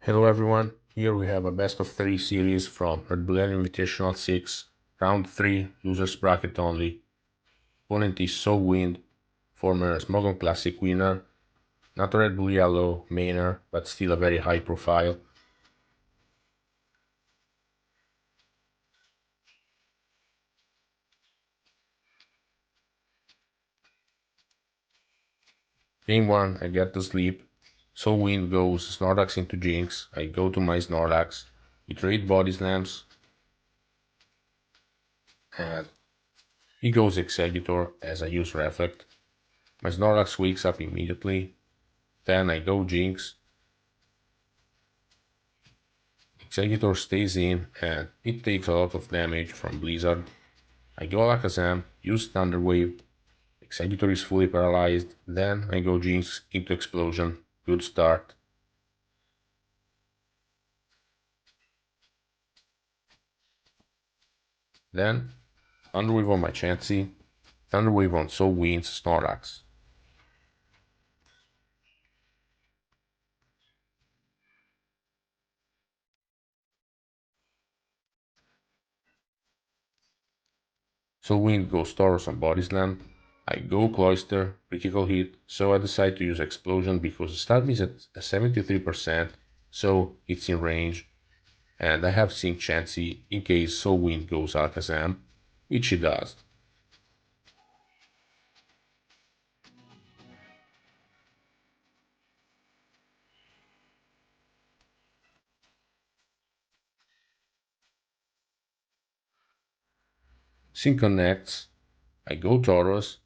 Hello everyone, here we have a best of 3 series from RBY Invitational 6, round 3, losers bracket only. Opponent is SoulWind, former Smogon Classic winner, not a Red Bull Yellow mainer, but still a very high profile. Game 1, I get to sleep. SoulWind goes Snorlax into Jinx, I go to my Snorlax, we trade body slams, and he goes Executor as I use Reflect. My Snorlax wakes up immediately, then I go Jinx. Executor stays in and it takes a lot of damage from Blizzard. I go Alakazam, use Thunder Wave, Executor is fully paralyzed, then I go Jinx into Explosion. Good start. Then Thunder Wave on my Chansey, Thunder Wave on SoulWind's Snorlax. SoulWind goes Tauros on Body Slam. I go Cloyster, critical hit, so I decide to use Explosion because the stat is at 73%, so it's in range. And I have Sync Chansey in case SoulWind goes Alakazam, which he does. Sync connects, I go Tauros,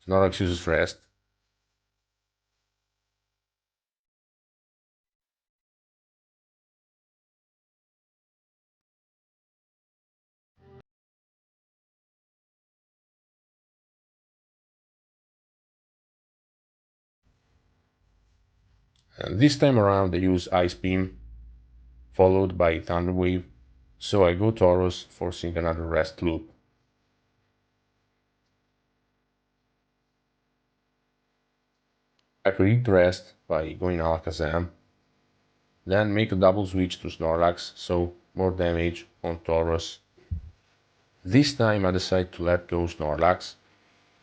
Snorlax uses Rest, and this time around I use Ice Beam, followed by Thunder Wave, so I go Tauros, forcing another Rest loop. I predict Rest by going Alakazam, then make a double switch to Snorlax, so more damage on Tauros. This time I decide to let go Snorlax.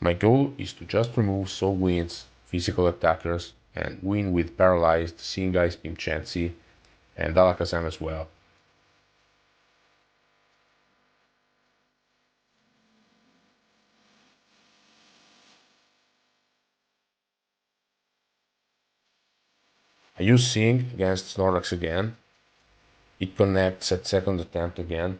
My goal is to just remove SoulWind's physical attackers and win with paralyzed Seeing Ice Beam Chansey and Alakazam as well. I use Sing against Snorlax again. It connects at second attempt again.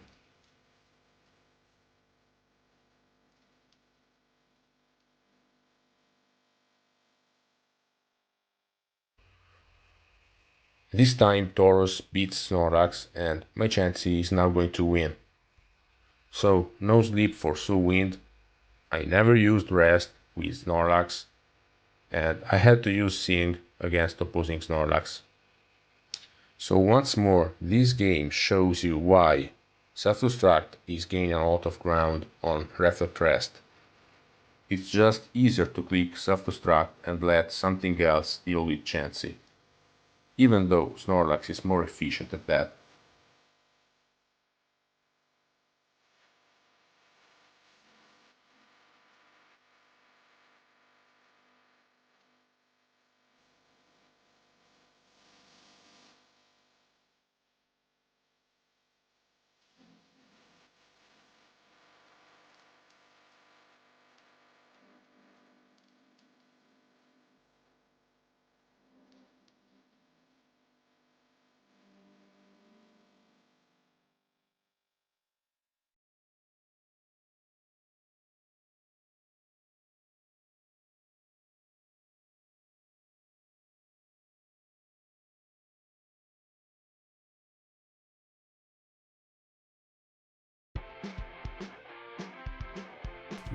This time Tauros beats Snorlax and my Chansey is now going to win. So no sleep for SoulWind. I never used Rest with Snorlax and I had to use Sing against opposing Snorlax. So once more, this game shows you why Self-Destruct is gaining a lot of ground on Reflect Rest. It's just easier to click Self-Destruct and let something else deal with Chansey, even though Snorlax is more efficient at that.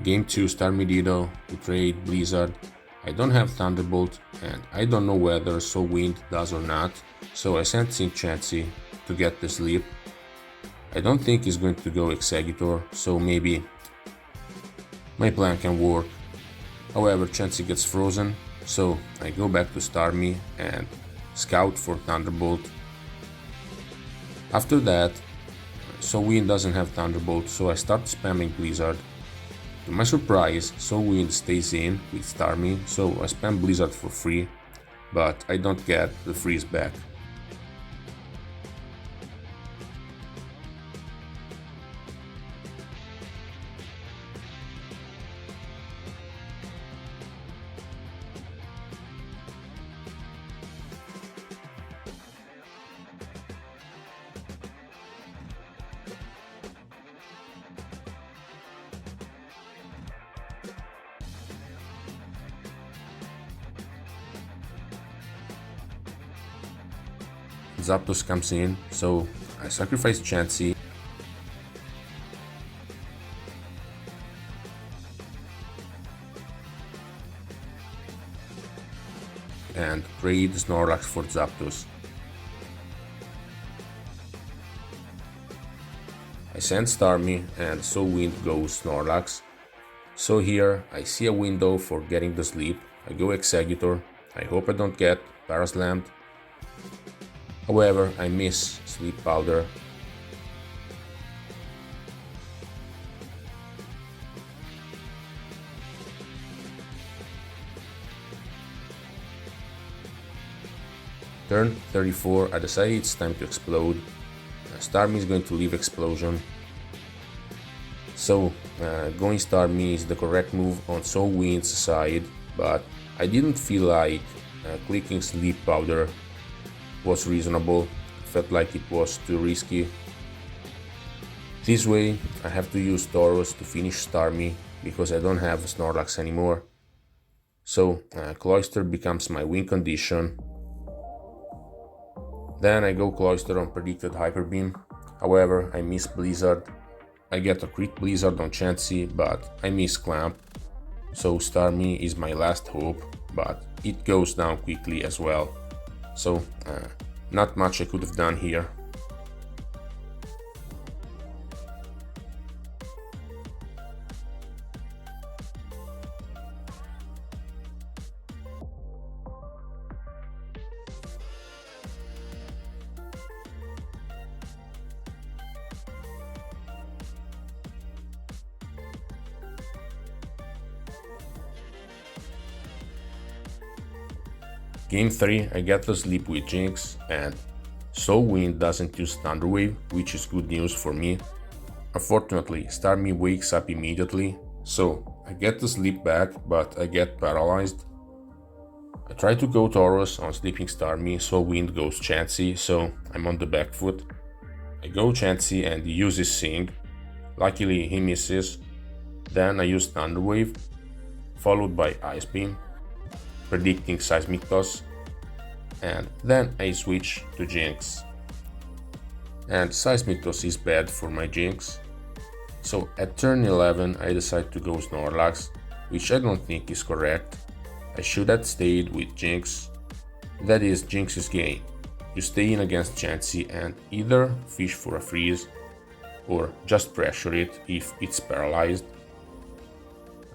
Game 2 Starmie to trade Blizzard. I don't have Thunderbolt and I don't know whether SoulWind does or not, so I sent Sync Chansey to get the sleep. I don't think he's going to go Executor, so maybe my plan can work. However, Chansey gets frozen So I go back to Starmie and scout for Thunderbolt. After that, SoulWind doesn't have Thunderbolt, so I start spamming Blizzard. To my surprise, SoulWind stays in with Starmie, so I spam Blizzard for free, but I don't get the freeze back. Zapdos comes in, so I sacrifice Chansey and trade Snorlax for Zapdos. I send Starmie and SoulWind goes Snorlax. So here I see a window for getting the sleep. I go Exeggutor. I hope I don't get Paraslammed. However, I miss Sleep Powder. Turn 34, I decide it's time to explode. Starmie is going to leave Explosion. So, going Starmie is the correct move on SoulWind's side, but I didn't feel like clicking Sleep Powder was reasonable. Felt like it was too risky. This way, I have to use Tauros to finish Starmie because I don't have Snorlax anymore. So, Cloyster becomes my win condition. Then I go Cloyster on predicted Hyper Beam. However, I miss Blizzard. I get a crit Blizzard on Chansey, but I miss Clamp. So Starmie is my last hope, but it goes down quickly as well. So, not much I could have done here. Game 3, I get to sleep with Jinx, and SoulWind doesn't use Thunder Wave, which is good news for me. Unfortunately, Starmie wakes up immediately, so I get to sleep back, but I get paralyzed. I try to go Tauros on sleeping Starmie, SoulWind goes Chansey, so I'm on the back foot. I go Chansey and he uses Sing. Luckily he misses. Then I use Thunder Wave, followed by Ice Beam, predicting Seismic Toss, and then I switch to Jinx. And Seismic Toss is bad for my Jinx, so at turn 11 I decide to go Snorlax, which I don't think is correct. I should have stayed with Jinx. That is Jinx's game. You stay in against Chansey and either fish for a freeze or just pressure it if it's paralyzed.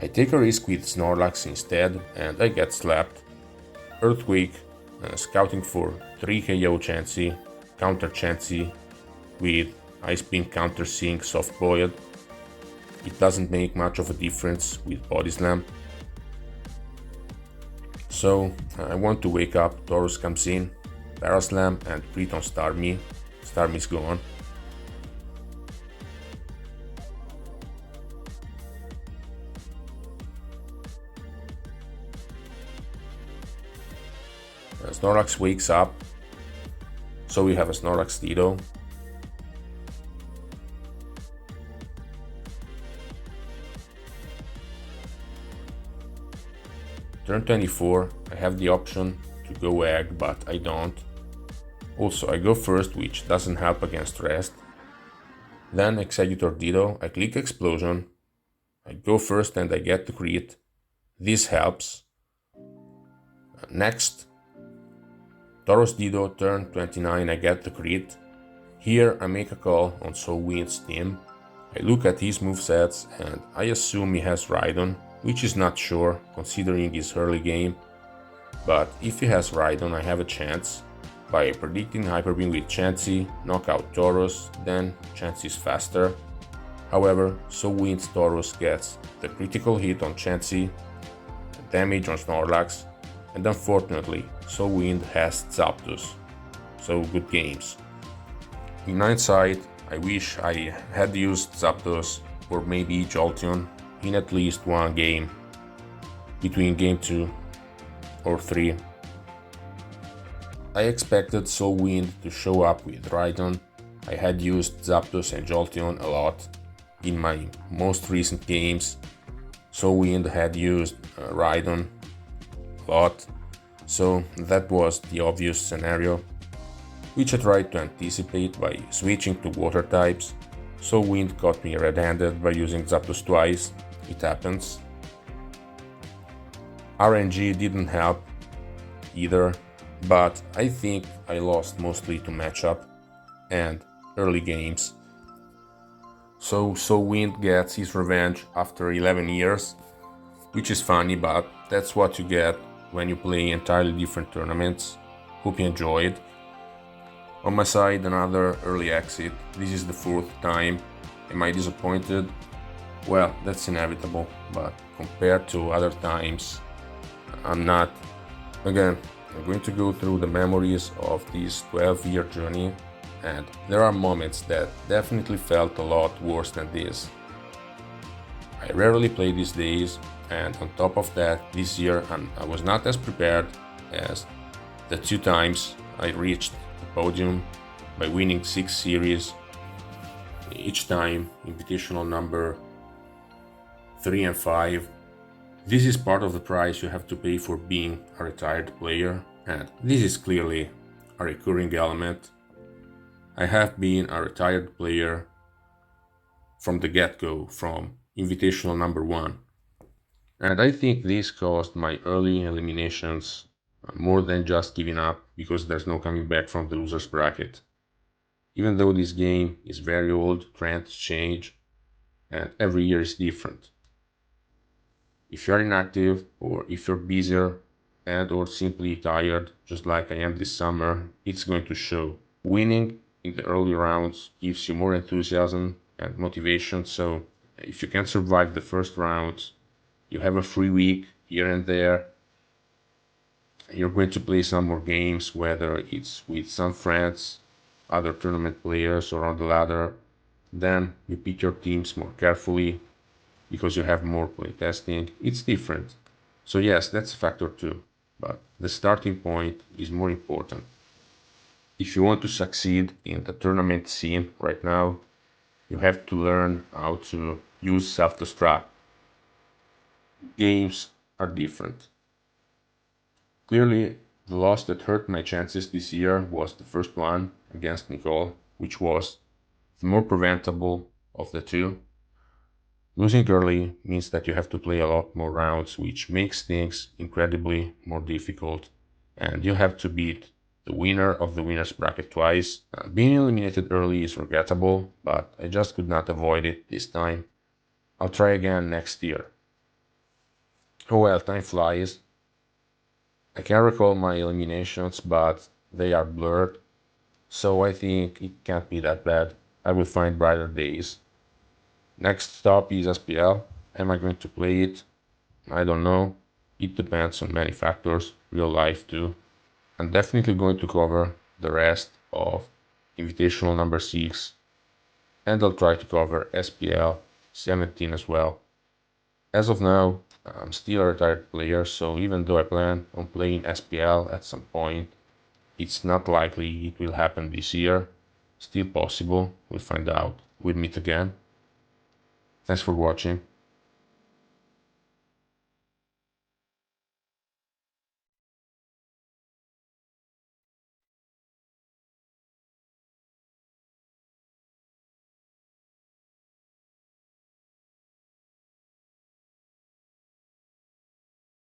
I take a risk with Snorlax instead and I get slapped. Earthquake, scouting for 3 KO Chansey, counter Chansey with Ice Beam counter Sing soft boiled. It doesn't make much of a difference with Body Slam. So I want to wake up, Tauros comes in, Paraslam and crit on Starmie. Starmie's gone. Snorlax wakes up, so we have a Snorlax Ditto. Turn 24, I have the option to go Egg, but I don't. Also, I go first, which doesn't help against Rest. Then Exeggutor Ditto, I click Explosion. I go first and I get the crit. This helps. Next, Tauros Ditto, turn 29, I get the crit. Here I make a call on SoulWind's team. I look at his movesets and I assume he has Rhydon, which is not sure considering his early game. but if he has Rhydon, I have a chance. By predicting Hyper Beam with Chansey, knockout Tauros, then Chansey is faster. However, SoulWind's Tauros gets the critical hit on Chansey, damage on Snorlax, and unfortunately, SoulWind has Zapdos. So good games. In hindsight, I wish I had used Zapdos or maybe Jolteon in at least one game, between game 2 or 3. I expected SoulWind to show up with Rhydon. I had used Zapdos and Jolteon a lot in my most recent games. SoulWind had used Rhydon a lot, so that was the obvious scenario, which I tried to anticipate by switching to water types. SoulWind caught me red-handed by using Zapdos twice. It happens. RNG didn't help either, but I think I lost mostly to matchup and early games. So SoulWind gets his revenge after 11 years, which is funny, but that's what you get when you play entirely different tournaments. Hope you enjoyed. On my side, another early exit. This is the 4th time. Am I disappointed? Well, that's inevitable, but compared to other times, I'm not. Again, I'm going to go through the memories of this 12-year journey, and there are moments that definitely felt a lot worse than this. I rarely play these days, and on top of that, this year I was not as prepared as the 2 times I reached the podium by winning 6 series, each time Invitational number 3 and 5. This is part of the price you have to pay for being a retired player, and this is clearly a recurring element. I have been a retired player from the get-go, from Invitational number 1, and I think this caused my early eliminations more than just giving up because there's no coming back from the loser's bracket. Even though this game is very old, trends change, and every year is different. If you're inactive, or if you're busier and or simply tired, just like I am this summer, it's going to show. Winning in the early rounds gives you more enthusiasm and motivation, so if you can survive the first rounds, you have a free week here and there. You're going to play some more games, whether it's with some friends, other tournament players, or on the ladder. Then you pick your teams more carefully because you have more playtesting. It's different. So yes, that's a factor too, but the starting point is more important. If you want to succeed in the tournament scene right now, you have to learn how to use self-destruct. Games are different. Clearly, the loss that hurt my chances this year was the first one against Nicole, which was the more preventable of the two. Losing early means that you have to play a lot more rounds, which makes things incredibly more difficult, and you have to beat the winner of the winner's bracket twice. Being eliminated early is regrettable, but I just could not avoid it this time. I'll try again next year. Oh well, time flies. I can recall my eliminations, but they are blurred, so I think it can't be that bad. I will find brighter days. Next stop is SPL. Am I going to play it? I don't know. It depends on many factors, real life too. I'm definitely going to cover the rest of Invitational number 6, and I'll try to cover SPL 17 as well. As of now, I'm still a retired player, so even though I plan on playing SPL at some point, it's not likely it will happen this year. Still possible, we'll find out. We'll meet again. Thanks for watching.